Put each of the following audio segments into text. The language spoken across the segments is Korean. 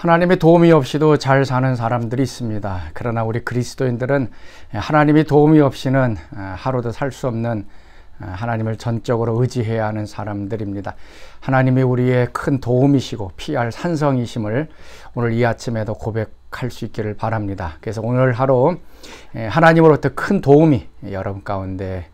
하나님의 도움이 없이도 잘 사는 사람들이 있습니다. 그러나 우리 그리스도인들은 하나님의 도움이 없이는 하루도 살 수 없는 하나님을 전적으로 의지해야 하는 사람들입니다. 하나님이 우리의 큰 도움이시고 피할 산성이심을 오늘 이 아침에도 고백할 수 있기를 바랍니다. 그래서 오늘 하루 하나님으로부터 큰 도움이 여러분 가운데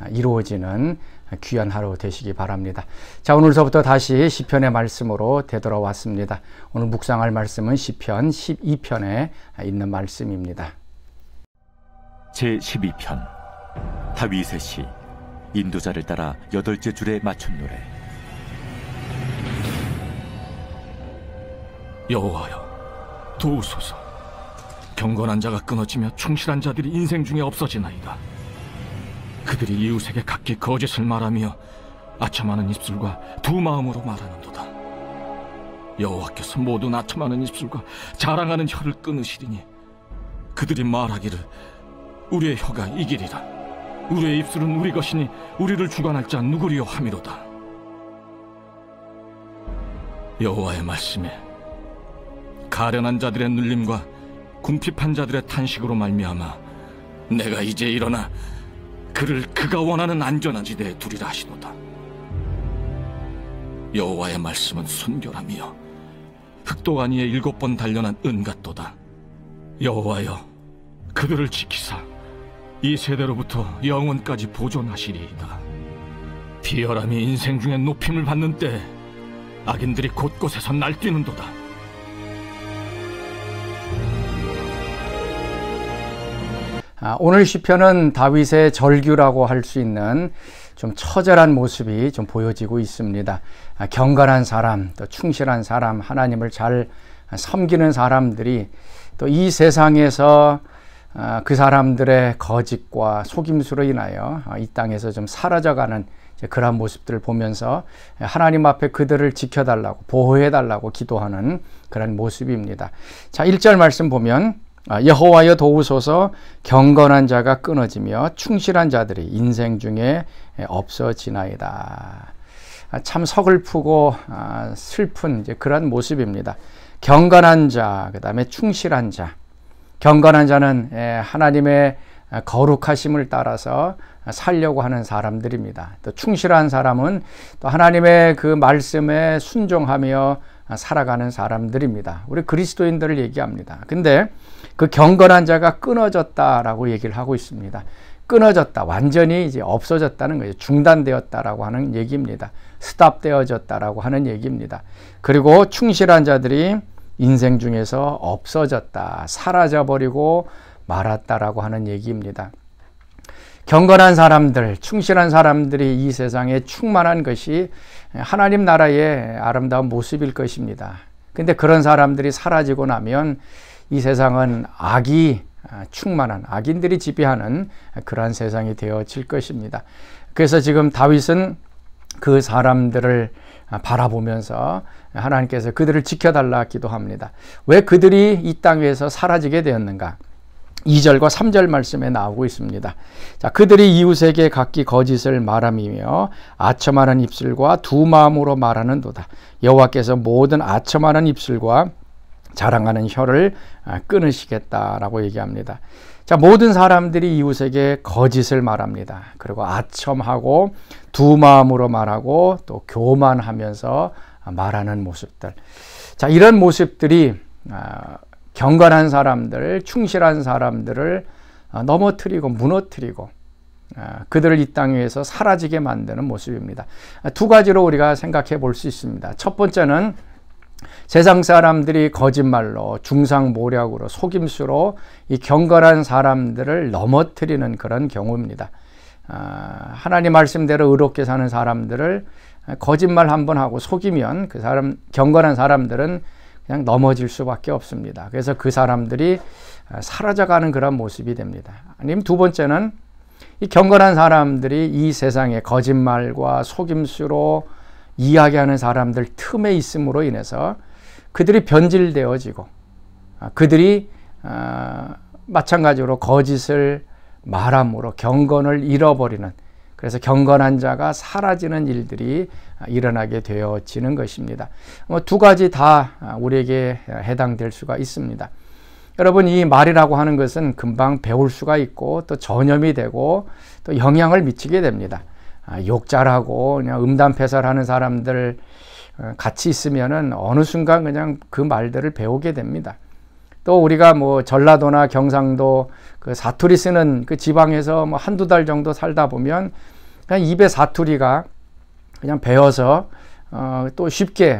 이루어지는 귀한 하루 되시기 바랍니다. 자, 오늘서부터 다시 시편의 말씀으로 되돌아왔습니다. 오늘 묵상할 말씀은 시편 12편에 있는 말씀입니다. 제12편 다윗의 시 인도자를 따라 8째 줄에 맞춘 노래. 여호와여 도우소서. 경건한 자가 끊어지며 충실한 자들이 인생 중에 없어지나이다. 그들이 이웃에게 각기 거짓을 말하며 아첨하는 입술과 두 마음으로 말하는도다. 여호와께서 모든 아첨하는 입술과 자랑하는 혀를 끊으시리니 그들이 말하기를 우리의 혀가 이기리라. 우리의 입술은 우리 것이니 우리를 주관할 자 누구리요 하미로다. 여호와의 말씀에 가련한 자들의 눌림과 궁핍한 자들의 탄식으로 말미암아 내가 이제 일어나 그를 그가 원하는 안전한 지대에 두리라 하시도다. 여호와의 말씀은 순결하며 흑도가 위에 7번 단련한 은 같도다. 여호와여 그들을 지키사 이 세대로부터 영원까지 보존하시리이다. 비열함이 인생 중에 높임을 받는 때 악인들이 곳곳에서 날뛰는도다. 오늘 시편은 다윗의 절규라고 할 수 있는 좀 처절한 모습이 좀 보여지고 있습니다. 경건한 사람, 또 충실한 사람, 하나님을 잘 섬기는 사람들이 또 이 세상에서 그 사람들의 거짓과 속임수로 인하여 이 땅에서 좀 사라져가는 그런 모습들을 보면서 하나님 앞에 그들을 지켜달라고 보호해달라고 기도하는 그런 모습입니다. 자, 1절 말씀 보면 여호와여 도우소서. 경건한 자가 끊어지며 충실한 자들이 인생 중에 없어지나이다. 참 서글프고 슬픈 그런 모습입니다. 경건한 자, 그 다음에 충실한 자. 경건한 자는 하나님의 거룩하심을 따라서 살려고 하는 사람들입니다. 또 충실한 사람은 또 하나님의 그 말씀에 순종하며 살아가는 사람들입니다. 우리 그리스도인들을 얘기합니다. 근데 그 경건한 자가 끊어졌다라고 얘기를 하고 있습니다. 끊어졌다, 완전히 이제 없어졌다는 거죠. 중단되었다라고 하는 얘기입니다. 스탑되어졌다라고 하는 얘기입니다. 그리고 충실한 자들이 인생 중에서 없어졌다, 사라져버리고 말았다라고 하는 얘기입니다. 경건한 사람들, 충실한 사람들이 이 세상에 충만한 것이 하나님 나라의 아름다운 모습일 것입니다. 근데 그런 사람들이 사라지고 나면 이 세상은 악이 충만한, 악인들이 지배하는 그러한 세상이 되어질 것입니다. 그래서 지금 다윗은 그 사람들을 바라보면서 하나님께서 그들을 지켜달라 기도합니다. 왜 그들이 이 땅 위에서 사라지게 되었는가? 2절과 3절 말씀에 나오고 있습니다. 자, 그들이 이웃에게 각기 거짓을 말하며 아첨하는 입술과 두 마음으로 말하는도다. 여호와께서 모든 아첨하는 입술과 자랑하는 혀를 끊으시겠다라고 얘기합니다. 자, 모든 사람들이 이웃에게 거짓을 말합니다. 그리고 아첨하고 두 마음으로 말하고 또 교만하면서 말하는 모습들. 자, 이런 모습들이 경건한 사람들, 충실한 사람들을 넘어뜨리고 무너뜨리고 그들을 이 땅 위에서 사라지게 만드는 모습입니다. 두 가지로 우리가 생각해 볼 수 있습니다. 첫 번째는 세상 사람들이 거짓말로, 중상모략으로, 속임수로 이 경건한 사람들을 넘어뜨리는 그런 경우입니다. 하나님 말씀대로 의롭게 사는 사람들을 거짓말 한번 하고 속이면 그 사람, 경건한 사람들은 그냥 넘어질 수밖에 없습니다. 그래서 그 사람들이 사라져가는 그런 모습이 됩니다. 아니면 두 번째는 이 경건한 사람들이 이 세상에 거짓말과 속임수로 이야기하는 사람들 틈에 있음으로 인해서 그들이 변질되어지고 그들이 마찬가지로 거짓을 말함으로 경건을 잃어버리는, 그래서 경건한 자가 사라지는 일들이 일어나게 되어지는 것입니다. 두 가지 다 우리에게 해당될 수가 있습니다. 여러분, 이 말이라고 하는 것은 금방 배울 수가 있고 또 전염이 되고 또 영향을 미치게 됩니다. 욕잘하고 그냥 음담패설하는 사람들 같이 있으면은 어느 순간 그냥 그 말들을 배우게 됩니다. 또 우리가 뭐 전라도나 경상도 그 사투리 쓰는 그 지방에서 뭐 한두 달 정도 살다 보면 그냥 입에 사투리가 그냥 배워서 또 쉽게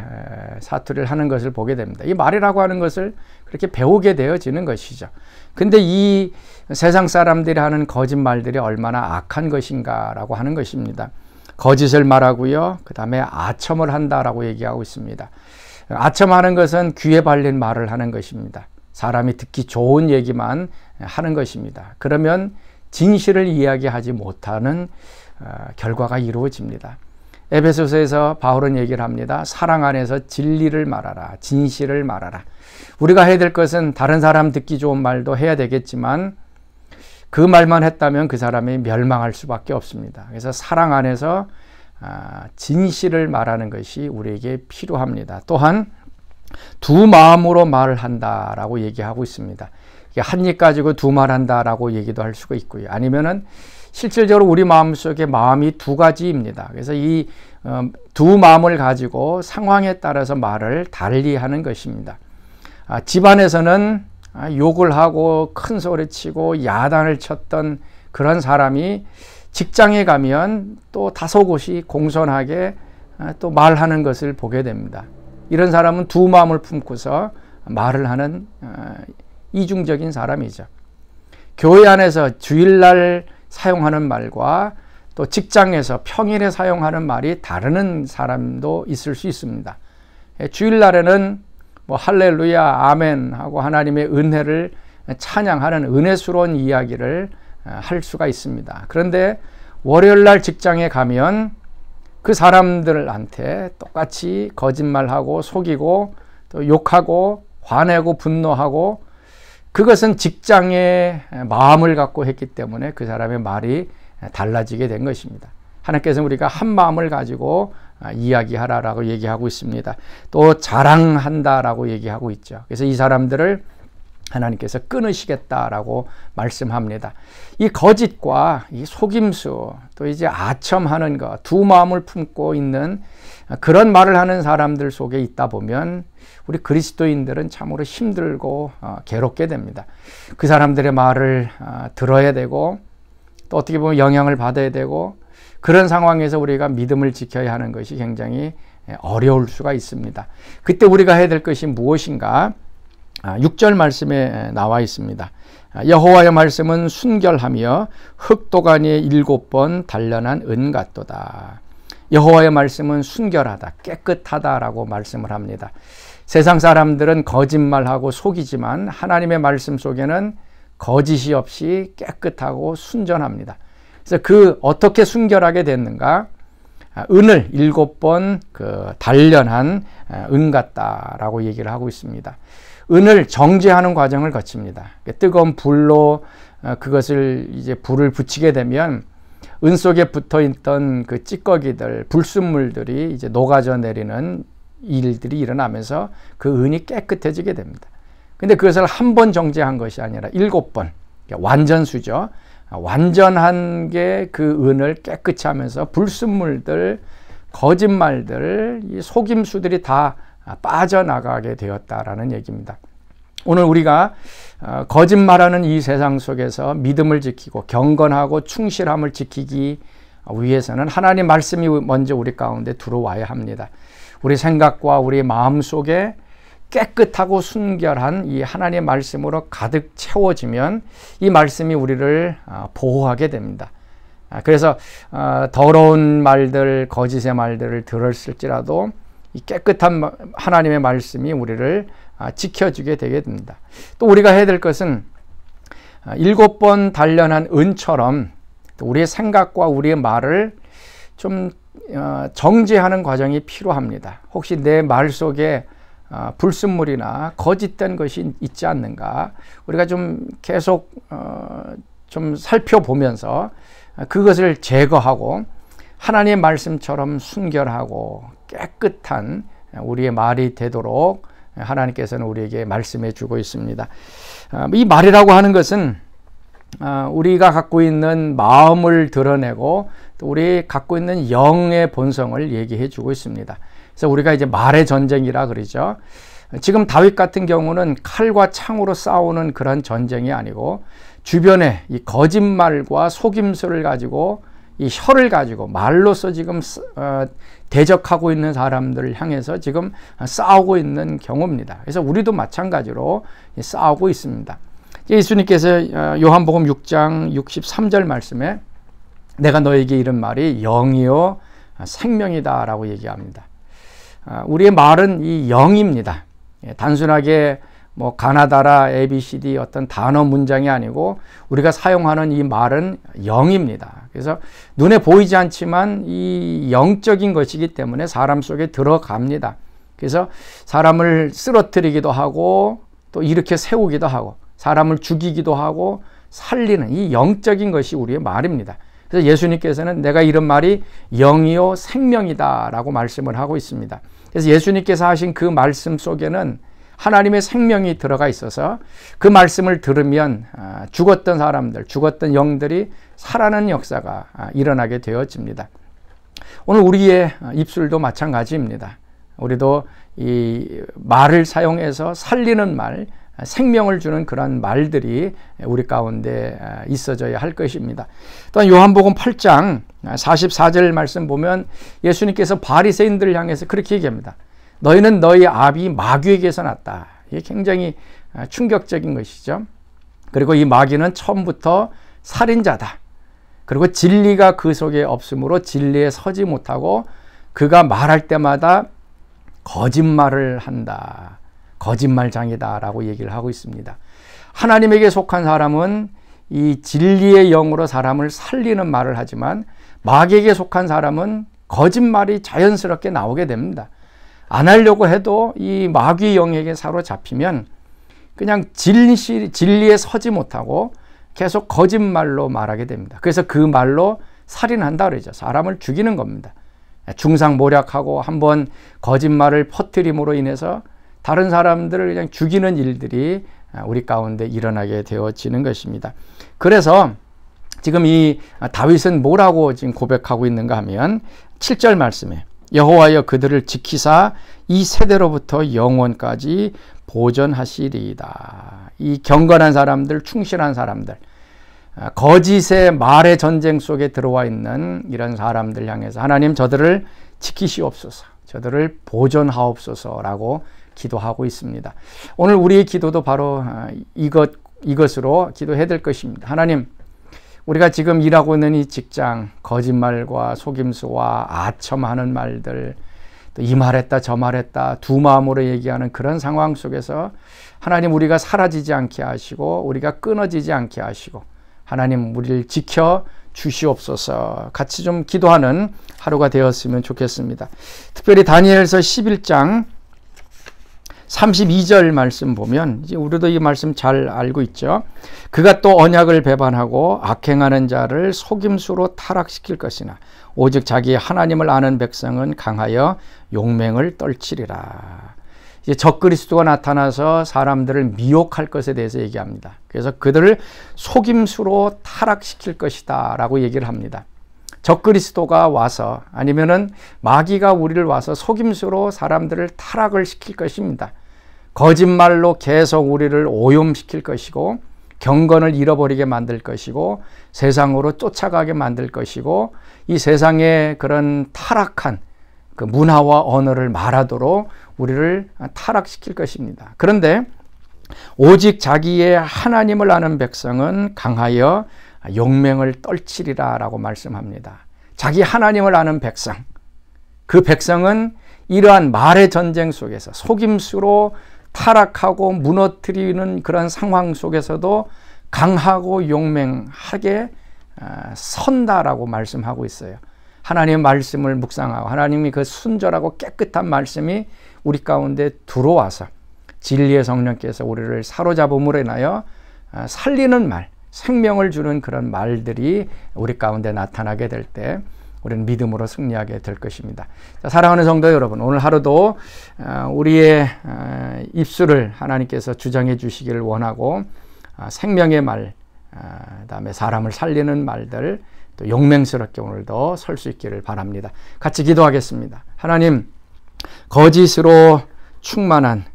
사투리를 하는 것을 보게 됩니다. 이 말이라고 하는 것을 그렇게 배우게 되어지는 것이죠. 근데 이 세상 사람들이 하는 거짓말들이 얼마나 악한 것인가라고 하는 것입니다. 거짓을 말하고요. 그 다음에 아첨을 한다라고 얘기하고 있습니다. 아첨하는 것은 귀에 발린 말을 하는 것입니다. 사람이 듣기 좋은 얘기만 하는 것입니다. 그러면 진실을 이야기하지 못하는 결과가 이루어집니다. 에베소서에서 바울은 얘기를 합니다. 사랑 안에서 진리를 말하라, 진실을 말하라. 우리가 해야 될 것은 다른 사람 듣기 좋은 말도 해야 되겠지만 그 말만 했다면 그 사람이 멸망할 수밖에 없습니다. 그래서 사랑 안에서 진실을 말하는 것이 우리에게 필요합니다. 또한 두 마음으로 말을 한다라고 얘기하고 있습니다. 한 입 가지고 두 말 한다라고 얘기도 할 수가 있고요. 아니면은 실질적으로 우리 마음속에 마음이 두 가지입니다. 그래서 이 두 마음을 가지고 상황에 따라서 말을 달리 하는 것입니다. 집안에서는 욕을 하고 큰 소리 치고 야단을 쳤던 그런 사람이 직장에 가면 또 다소곳이 공손하게 또 말하는 것을 보게 됩니다. 이런 사람은 두 마음을 품고서 말을 하는 이중적인 사람이죠. 교회 안에서 주일날 사용하는 말과 또 직장에서 평일에 사용하는 말이 다른 사람도 있을 수 있습니다. 주일날에는 뭐 할렐루야 아멘 하고 하나님의 은혜를 찬양하는 은혜스러운 이야기를 할 수가 있습니다. 그런데 월요일날 직장에 가면 그 사람들한테 똑같이 거짓말하고 속이고 또 욕하고 화내고 분노하고, 그것은 직장의 마음을 갖고 했기 때문에 그 사람의 말이 달라지게 된 것입니다. 하나님께서는 우리가 한 마음을 가지고 이야기하라라고 얘기하고 있습니다. 또 자랑한다라고 얘기하고 있죠. 그래서 이 사람들을 하나님께서 끊으시겠다라고 말씀합니다. 이 거짓과 이 속임수, 또 이제 아첨하는 것, 두 마음을 품고 있는 그런 말을 하는 사람들 속에 있다 보면 우리 그리스도인들은 참으로 힘들고 괴롭게 됩니다. 그 사람들의 말을 들어야 되고 또 어떻게 보면 영향을 받아야 되고, 그런 상황에서 우리가 믿음을 지켜야 하는 것이 굉장히 어려울 수가 있습니다. 그때 우리가 해야 될 것이 무엇인가? 6절 말씀에 나와 있습니다. 여호와의 말씀은 순결하며 흙도가니에 7번 단련한 은 같도다. 여호와의 말씀은 순결하다, 깨끗하다라고 말씀을 합니다. 세상 사람들은 거짓말하고 속이지만 하나님의 말씀 속에는 거짓이 없이 깨끗하고 순전합니다. 그래서 어떻게 순결하게 됐는가? 은을 7번 단련한 은 같다라고 얘기를 하고 있습니다. 은을 정제하는 과정을 거칩니다. 뜨거운 불로 그것을 이제 불을 붙이게 되면 은 속에 붙어 있던 그 찌꺼기들, 불순물들이 이제 녹아져 내리는 일들이 일어나면서 그 은이 깨끗해지게 됩니다. 근데 그것을 한 번 정제한 것이 아니라 7번, 완전수죠. 완전한 게 그 은을 깨끗이 하면서 불순물들, 거짓말들, 이 속임수들이 다 빠져나가게 되었다라는 얘기입니다. 오늘 우리가 거짓말하는 이 세상 속에서 믿음을 지키고 경건하고 충실함을 지키기 위해서는 하나님 말씀이 먼저 우리 가운데 들어와야 합니다. 우리 생각과 우리 마음 속에 깨끗하고 순결한 이 하나님의 말씀으로 가득 채워지면 이 말씀이 우리를 보호하게 됩니다. 그래서 더러운 말들, 거짓의 말들을 들었을지라도 이 깨끗한 하나님의 말씀이 우리를 지켜주게 되게 됩니다. 또 우리가 해야 될 것은 7번 단련한 은처럼 우리의 생각과 우리의 말을 좀 정제하는 과정이 필요합니다. 혹시 내 말 속에 불순물이나 거짓된 것이 있지 않는가, 우리가 좀 계속 좀 살펴보면서 그것을 제거하고 하나님의 말씀처럼 순결하고 깨끗한 우리의 말이 되도록 하나님께서는 우리에게 말씀해 주고 있습니다. 이 말이라고 하는 것은 우리가 갖고 있는 마음을 드러내고 또 우리 갖고 있는 영의 본성을 얘기해 주고 있습니다. 그래서 우리가 이제 말의 전쟁이라 그러죠. 지금 다윗 같은 경우는 칼과 창으로 싸우는 그런 전쟁이 아니고 주변에 이 거짓말과 속임수를 가지고 이 혀를 가지고 말로서 지금 대적하고 있는 사람들을 향해서 지금 싸우고 있는 경우입니다. 그래서 우리도 마찬가지로 싸우고 있습니다. 예수님께서 요한복음 6장 63절 말씀에 내가 너에게 이른 말이 영이요 생명이다 라고 얘기합니다. 우리의 말은 이 영입니다. 단순하게 뭐 가나다라 ABCD 어떤 단어 문장이 아니고 우리가 사용하는 이 말은 영입니다. 그래서 눈에 보이지 않지만 이 영적인 것이기 때문에 사람 속에 들어갑니다. 그래서 사람을 쓰러뜨리기도 하고 또 일으켜 세우기도 하고 사람을 죽이기도 하고 살리는 이 영적인 것이 우리의 말입니다. 그래서 예수님께서는 내가 이런 말이 영이요 생명이다 라고 말씀을 하고 있습니다. 그래서 예수님께서 하신 그 말씀 속에는 하나님의 생명이 들어가 있어서 그 말씀을 들으면 죽었던 사람들, 죽었던 영들이 살아나는 역사가 일어나게 되어집니다. 오늘 우리의 입술도 마찬가지입니다. 우리도 이 말을 사용해서 살리는 말, 생명을 주는 그런 말들이 우리 가운데 있어져야 할 것입니다. 또한 요한복음 8장 44절 말씀 보면 예수님께서 바리새인들을 향해서 그렇게 얘기합니다. 너희는 너희 아비 마귀에게서 났다. 이게 굉장히 충격적인 것이죠. 그리고 이 마귀는 처음부터 살인자다. 그리고 진리가 그 속에 없으므로 진리에 서지 못하고 그가 말할 때마다 거짓말을 한다. 거짓말장이다 라고 얘기를 하고 있습니다. 하나님에게 속한 사람은 이 진리의 영으로 사람을 살리는 말을 하지만 마귀에게 속한 사람은 거짓말이 자연스럽게 나오게 됩니다. 안 하려고 해도 이 마귀 영에게 사로잡히면 그냥 진리에 서지 못하고 계속 거짓말로 말하게 됩니다. 그래서 그 말로 살인한다 그러죠. 사람을 죽이는 겁니다. 중상모략하고 한번 거짓말을 퍼뜨림으로 인해서 다른 사람들을 그냥 죽이는 일들이 우리 가운데 일어나게 되어지는 것입니다. 그래서 지금 이 다윗은 뭐라고 지금 고백하고 있는가 하면 7절 말씀에 여호와여 그들을 지키사 이 세대로부터 영원까지 보존하시리이다. 이 경건한 사람들, 충실한 사람들, 거짓의 말의 전쟁 속에 들어와 있는 이런 사람들 향해서 하나님 저들을 지키시옵소서, 저들을 보존하옵소서라고 기도하고 있습니다. 오늘 우리의 기도도 바로 이것으로 기도해야 될 것입니다. 하나님, 우리가 지금 일하고 있는 이 직장, 거짓말과 속임수와 아첨하는 말들, 또 이 말했다 저 말했다 두 마음으로 얘기하는 그런 상황 속에서 하나님 우리가 사라지지 않게 하시고 우리가 끊어지지 않게 하시고 하나님 우리를 지켜 주시옵소서. 같이 좀 기도하는 하루가 되었으면 좋겠습니다. 특별히 다니엘서 11장 32절 말씀 보면 이제 우리도 이 말씀 잘 알고 있죠. 그가 또 언약을 배반하고 악행하는 자를 속임수로 타락시킬 것이나 오직 자기 하나님을 아는 백성은 강하여 용맹을 떨치리라. 이제 적그리스도가 나타나서 사람들을 미혹할 것에 대해서 얘기합니다. 그래서 그들을 속임수로 타락시킬 것이다 라고 얘기를 합니다. 적그리스도가 와서 아니면은 마귀가 우리를 와서 속임수로 사람들을 타락을 시킬 것입니다. 거짓말로 계속 우리를 오염시킬 것이고 경건을 잃어버리게 만들 것이고 세상으로 쫓아가게 만들 것이고 이 세상의 그런 타락한 그 문화와 언어를 말하도록 우리를 타락시킬 것입니다. 그런데 오직 자기의 하나님을 아는 백성은 강하여 용맹을 떨치리라 라고 말씀합니다. 자기 하나님을 아는 백성, 그 백성은 이러한 말의 전쟁 속에서 속임수로 타락하고 무너뜨리는 그런 상황 속에서도 강하고 용맹하게 선다라고 말씀하고 있어요. 하나님의 말씀을 묵상하고 하나님이 그 순절하고 깨끗한 말씀이 우리 가운데 들어와서 진리의 성령께서 우리를 사로잡음으로 인하여 살리는 말, 생명을 주는 그런 말들이 우리 가운데 나타나게 될 때 우리는 믿음으로 승리하게 될 것입니다. 자, 사랑하는 성도 여러분, 오늘 하루도 우리의 입술을 하나님께서 주장해 주시기를 원하고 생명의 말, 그다음에 사람을 살리는 말들, 또 용맹스럽게 오늘도 설 수 있기를 바랍니다. 같이 기도하겠습니다. 하나님, 거짓으로 충만한,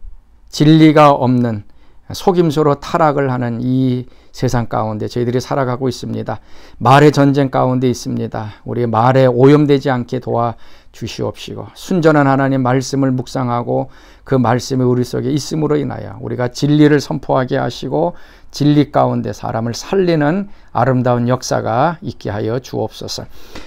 진리가 없는, 속임수로 타락을 하는 이 세상 가운데 저희들이 살아가고 있습니다. 말의 전쟁 가운데 있습니다. 우리의 말에 오염되지 않게 도와주시옵시고, 순전한 하나님 말씀을 묵상하고 그 말씀이 우리 속에 있음으로 인하여 우리가 진리를 선포하게 하시고 진리 가운데 사람을 살리는 아름다운 역사가 있게 하여 주옵소서.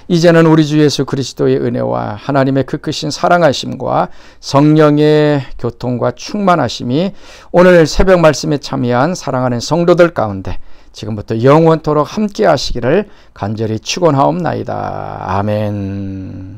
이제는 우리 주 예수 그리스도의 은혜와 하나님의 그 크신 사랑하심과 성령의 교통과 충만하심이 오늘 새벽 말씀에 참여한 사랑하는 성도들 가운데 지금부터 영원토록 함께 하시기를 간절히 축원하옵나이다. 아멘.